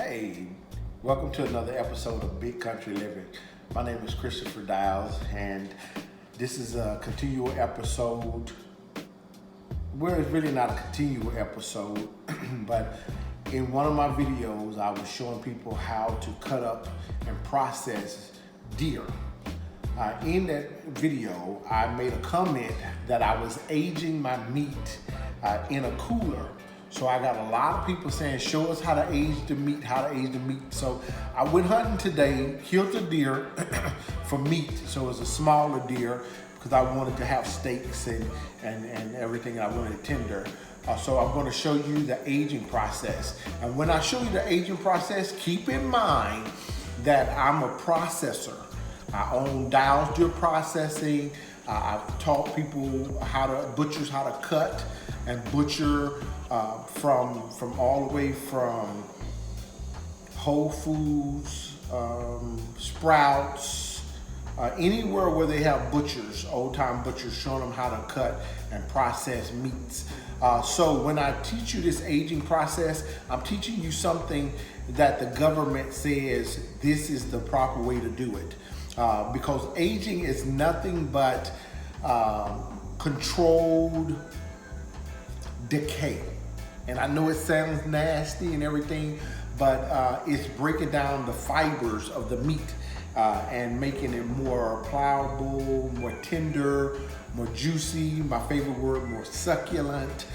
Hey, welcome to another episode of Big Country Living. My name is Christopher Dials, and this is a continual episode. Well, it's really not a continual episode, but in one of my videos, I was showing people how to cut up and process deer. In that video, I made a comment that I was aging my meat in a cooler. So I got a lot of people saying, show us how to age the meat, So I went hunting today, killed a deer for meat. So it's a smaller deer because I wanted to have steaks and everything. I wanted it tender. So I'm going to show you the aging process. And when I show you the aging process, keep in mind that I'm a processor. I own Dials Deer Processing. I've taught people butchers how to cut and butcher from all the way from Whole Foods, Sprouts, anywhere where they have butchers, old time butchers, showing them how to cut and process meats. So when I teach you this aging process, I'm teaching you something that the government says this is the proper way to do it. Because aging is nothing but controlled decay. And I know it sounds nasty and everything, but it's breaking down the fibers of the meat and making it more pliable, more tender, more juicy, my favorite word, more succulent.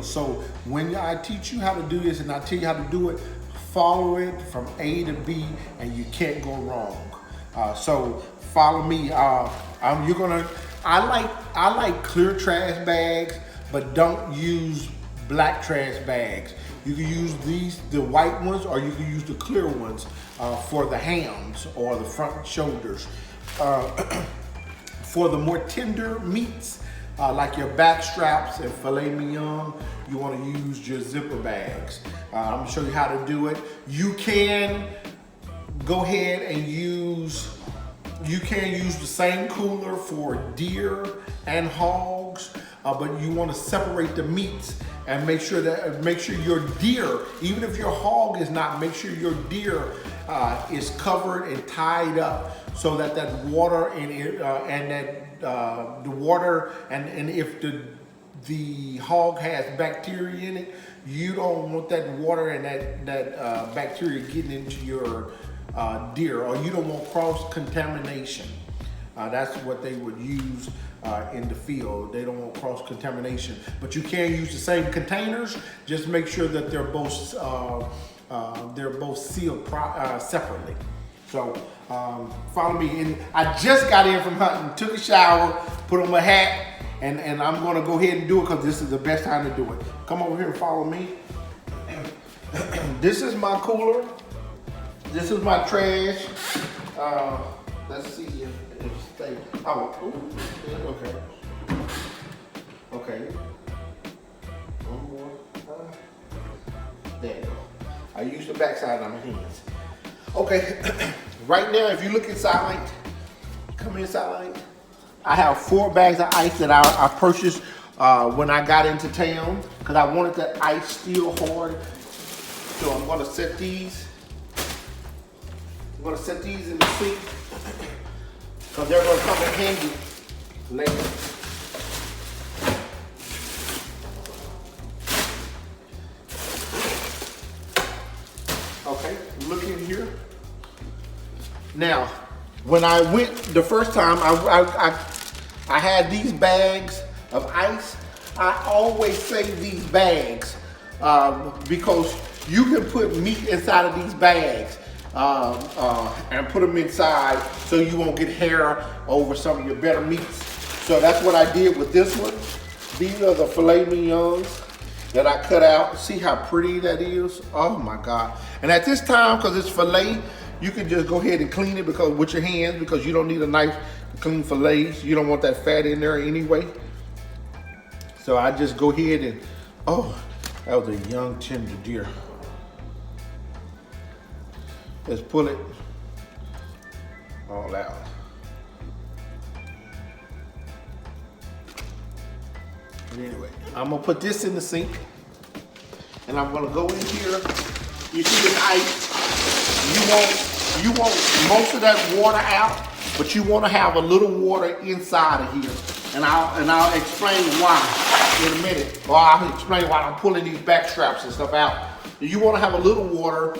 So when I teach you how to do this and I tell you how to do it, follow it from A to B and you can't go wrong. So follow me. I like clear trash bags, but don't use black trash bags. You can use the white ones, or you can use the clear ones for the hams or the front shoulders. For the more tender meats, like your back straps and filet mignon, you want to use your zipper bags. I'm gonna show you how to do it. You can go ahead and use the same cooler for deer and hogs, but you want to separate the meats and make sure your deer, even if your hog is not, make sure your deer is covered and tied up so that water and if the hog has bacteria in it, you don't want that water and that bacteria getting into your deer, or you don't want cross-contamination. That's what they would use in the field. They don't want cross-contamination. But you can use the same containers. Just make sure that they're both sealed separately. So follow me. And I just got in from hunting, took a shower, put on my hat, and I'm gonna go ahead and do it because this is the best time to do it. Come over here and follow me. This is my cooler. This is my trash. Let's see if it stays. Okay. Okay. One more. There you go. I use the backside of my hands. Okay. Right now, if you look inside, come inside. I have 4 bags of ice that I purchased when I got into town because I wanted that ice still hard. So I'm gonna set these. I'm gonna set these in the sink because they're gonna come in handy later. Okay, look in here. Now, when I went the first time, I had these bags of ice. I always save these bags because you can put meat inside of these bags. And put them inside so you won't get hair over some of your better meats. So that's what I did with this one. These are the filet mignons that I cut out. See how pretty that is? Oh my God. And at this time, because it's filet, you can just go ahead and clean it with your hands because you don't need a knife to clean fillets. You don't want that fat in there anyway. So I just go ahead and, oh, that was a young tender deer. Let's pull it all out. Anyway, I'm gonna put this in the sink and I'm gonna go in here You see this ice? You want most of that water out, but you want to have a little water inside of here. And I'll explain why in a minute. Or I'll explain why I'm pulling these back straps and stuff out. You want to have a little water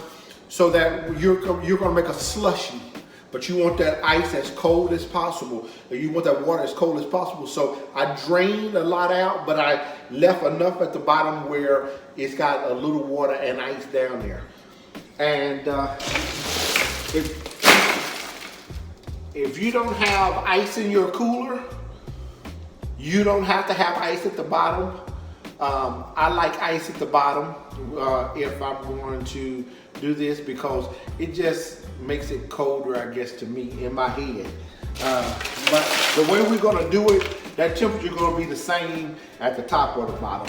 so that you're going to make a slushy. But you want that ice as cold as possible. And you want that water as cold as possible. So I drained a lot out, but I left enough at the bottom where it's got a little water and ice down there. And if you don't have ice in your cooler, you don't have to have ice at the bottom. I like ice at the bottom if I'm going to do this because it just makes it colder, I guess, to me in my head. But the way we're gonna do it, that temperature is gonna be the same at the top or the bottom.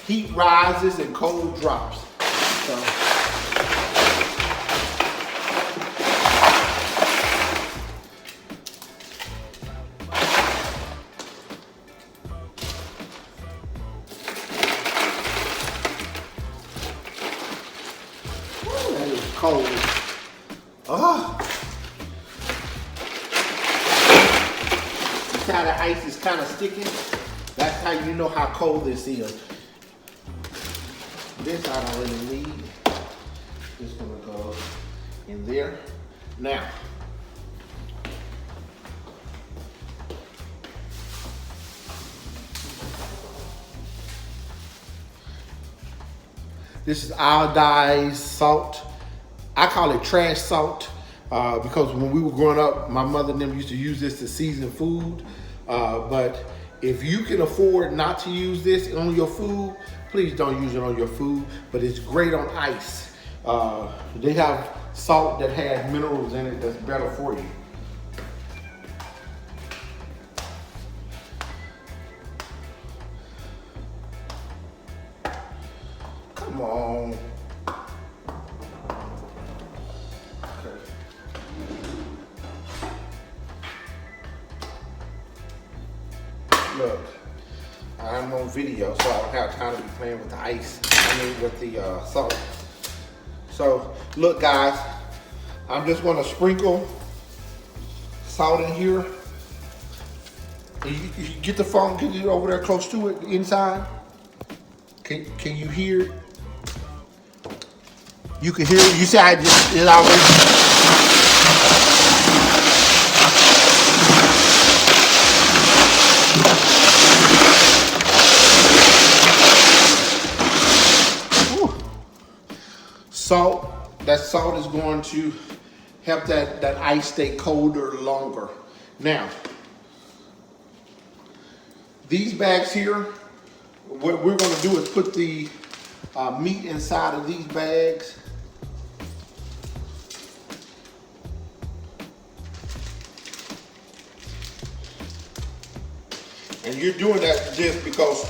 Heat rises and cold drops. So, cold. Oh. See how the ice is kind of sticking? That's how you know how cold this is. This I don't really need. Just gonna go in there. Now, this is iodized salt. I call it trash salt because when we were growing up, my mother and them used to use this to season food. But if you can afford not to use this on your food, please don't use it on your food, but it's great on ice. They have salt that has minerals in it that's better for you. Come on. Look, I'm on video, so I don't have time to be playing with the ice. With the salt. So, look, guys, I'm just going to sprinkle salt in here. You get the phone, get it over there close to it, inside. Can you hear it? You can hear it. You see how it already. Salt, that salt is going to help that ice stay colder longer. Now, these bags here, what we're going to do is put the meat inside of these bags. And you're doing that just because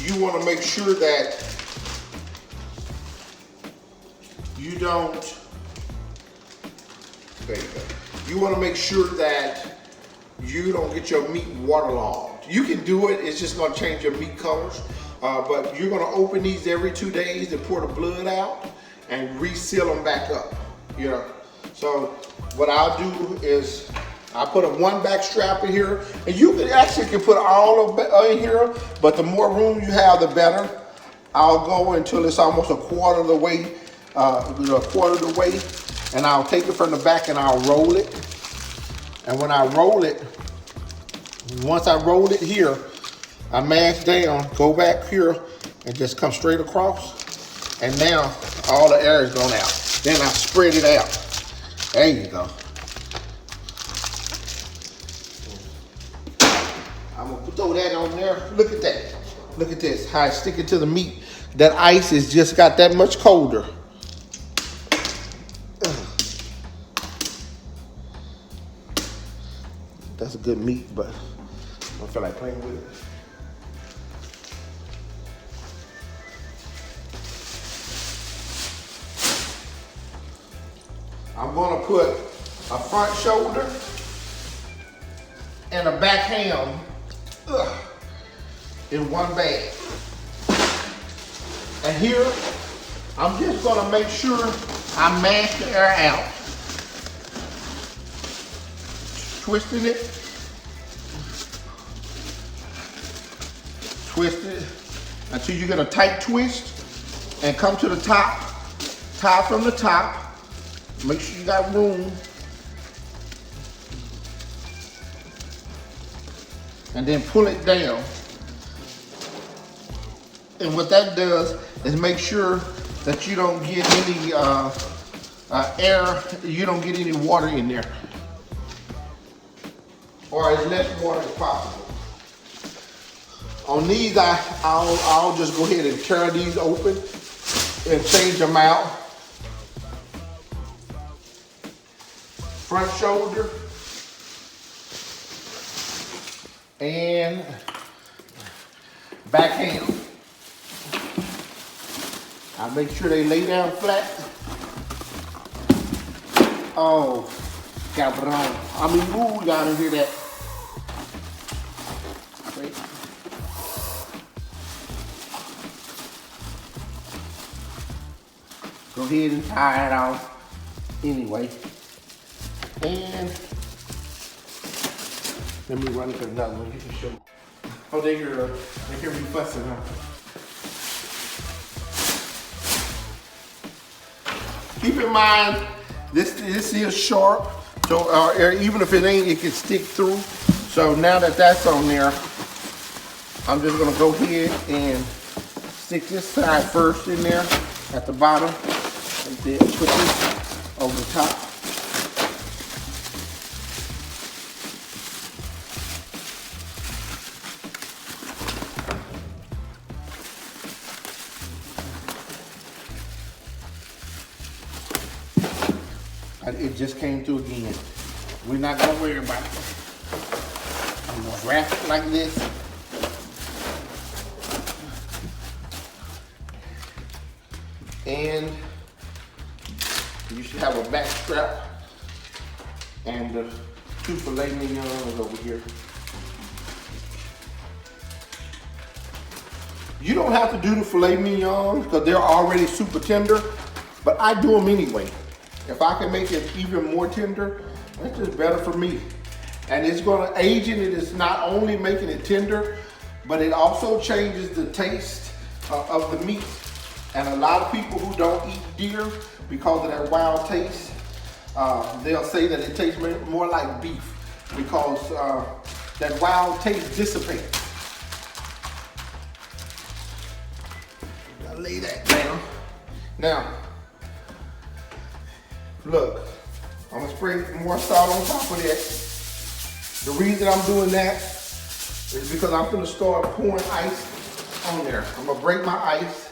you want to make sure that you don't, there you go. You want to make sure that you don't get your meat waterlogged. You can do it, it's just going to change your meat colors. But you're going to open these every 2 days to pour the blood out and reseal them back up. You know, so what I'll do is I put a 1 back strap in here, and you can put all of it in here, but the more room you have, the better. I'll go until it's almost a quarter of the way, and I'll take it from the back and I'll roll it. And when I roll it, once I roll it here, I mash down, go back here, and just come straight across. And now all the air is gone out. Then I spread it out. There you go. I'm gonna throw that on there. Look at that. Look at this, how it's sticking to the meat. That ice has just got that much colder. That's a good meat, but I don't feel like playing with it. I'm gonna put a front shoulder and a back ham in 1 bag. And here I'm just gonna make sure I mash the air out. Twisting it. Twist it until you get a tight twist and come to the top. Tie from the top. Make sure you got room. And then pull it down. And what that does is make sure that you don't get any air, you don't get any water in there. Or as less water as possible. On these, I'll just go ahead and tear these open and change them out. Front shoulder and back hand. I make sure they lay down flat. Oh, cabrón. I mean, ooh, you gotta hear that. Wait. Go ahead and tie it off anyway. And let me run it to another one. You can show. Oh, they hear me fussing, huh? Keep in mind, this is sharp, so even if it ain't, it can stick through. So now that that's on there, I'm just gonna go ahead and stick this side first in there at the bottom, and then put this over the top. It just came through again. We're not gonna worry about it. I'm gonna wrap it like this. And you should have a back strap and the 2 filet mignons over here. You don't have to do the filet mignons because they're already super tender, but I do them anyway. If I can make it even more tender, that's just better for me. And it's gonna, aging it is not only making it tender, but it also changes the taste of the meat. And a lot of people who don't eat deer because of that wild taste, they'll say that it tastes more like beef because that wild taste dissipates. I'll lay that down. Now, look, I'm gonna spray more salt on top of that. The reason I'm doing that is because I'm gonna start pouring ice on there. I'm gonna break my ice.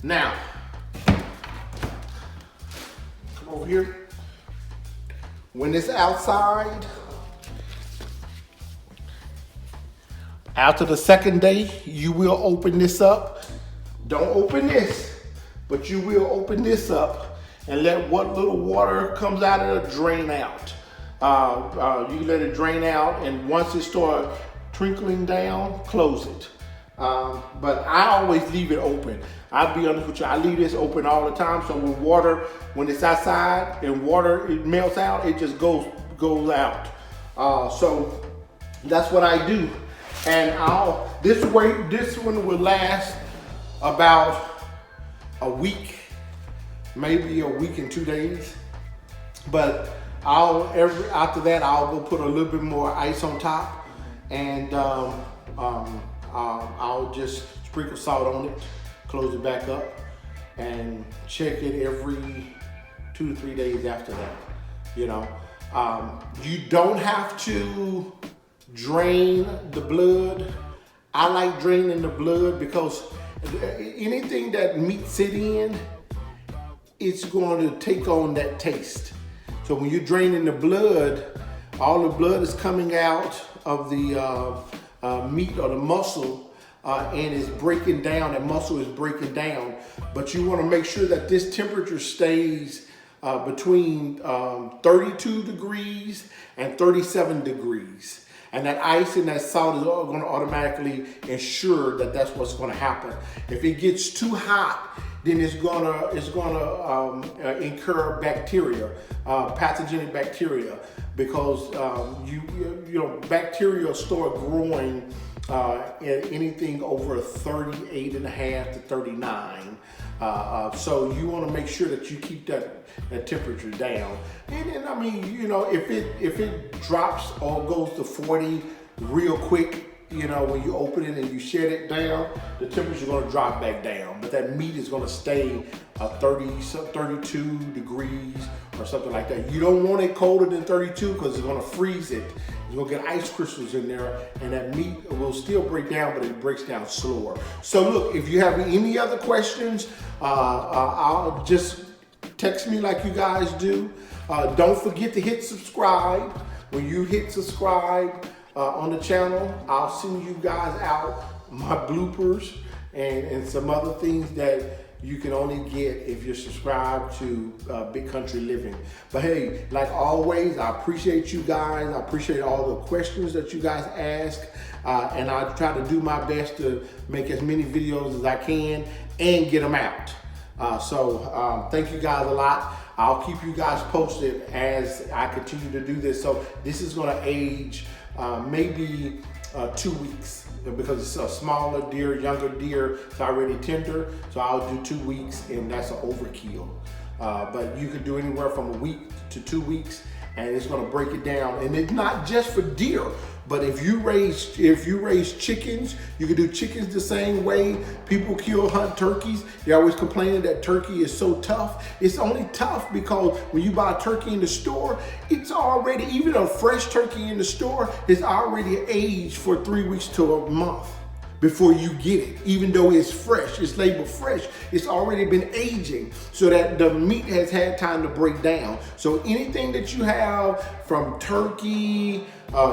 Now, come over here. When it's outside, After the second day, you will open this up. Don't open this, but you will open this up and let what little water comes out of it drain out. You let it drain out, and once it starts trickling down, close it. But I always leave it open. I'll be honest with you, I leave this open all the time. So when water, when it's outside and water, it melts out, it just goes out. So that's what I do. And this one will last about a week, maybe a week and 2 days. But after that, I'll go put a little bit more ice on top, and I'll just sprinkle salt on it, close it back up, and check it every 2 to 3 days after that. You know, you don't have to drain the blood. I like draining the blood because anything that meat sit in, it's going to take on that taste. So when you're draining the blood, all the blood is coming out of the meat or the muscle, and it's breaking down. That muscle is breaking down. But you want to make sure that this temperature stays between 32 degrees and 37 degrees. And that ice and that salt is going to automatically ensure that that's what's going to happen. If it gets too hot, then it's gonna incur bacteria, pathogenic bacteria, because you know bacteria start growing at anything over 38.5 to 39. So you want to make sure that you keep that temperature down. And then, I mean, you know, if it drops or goes to 40 real quick, you know, when you open it and you shed it down, the temperature is going to drop back down. But that meat is going to stay 32 degrees or something like that. You don't want it colder than 32 because it's going to freeze it. You're going to get ice crystals in there, and that meat will still break down, but it breaks down slower. So look, if you have any other questions, I'll just text me like you guys do. Don't forget to hit subscribe. When you hit subscribe on the channel, I'll send you guys out my bloopers and some other things that you can only get if you're subscribed to Big Country Living. But hey, like always, I appreciate you guys. I appreciate all the questions that you guys ask. And I try to do my best to make as many videos as I can and get them out. So thank you guys a lot. I'll keep you guys posted as I continue to do this. So this is gonna age maybe 2 weeks, because it's a smaller deer, younger deer. It's already tender, so I'll do 2 weeks, and that's an overkill. But you could do anywhere from a week to 2 weeks, and it's gonna break it down. And it's not just for deer, but if you raise chickens, you can do chickens the same way. People hunt turkeys. They're always complaining that turkey is so tough. It's only tough because when you buy a turkey in the store, it's already, even a fresh turkey in the store is already aged for 3 weeks to a month before you get it. Even though it's fresh, it's labeled fresh, it's already been aging so that the meat has had time to break down. So anything that you have from turkey,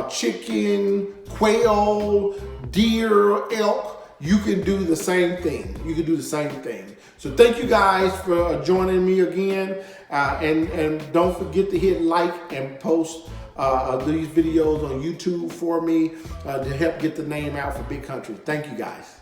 chicken, quail, deer, elk, you can do the same thing. You can do the same thing. So thank you guys for joining me again. And don't forget to hit like and post these videos on YouTube for me to help get the name out for Big Country. Thank you guys.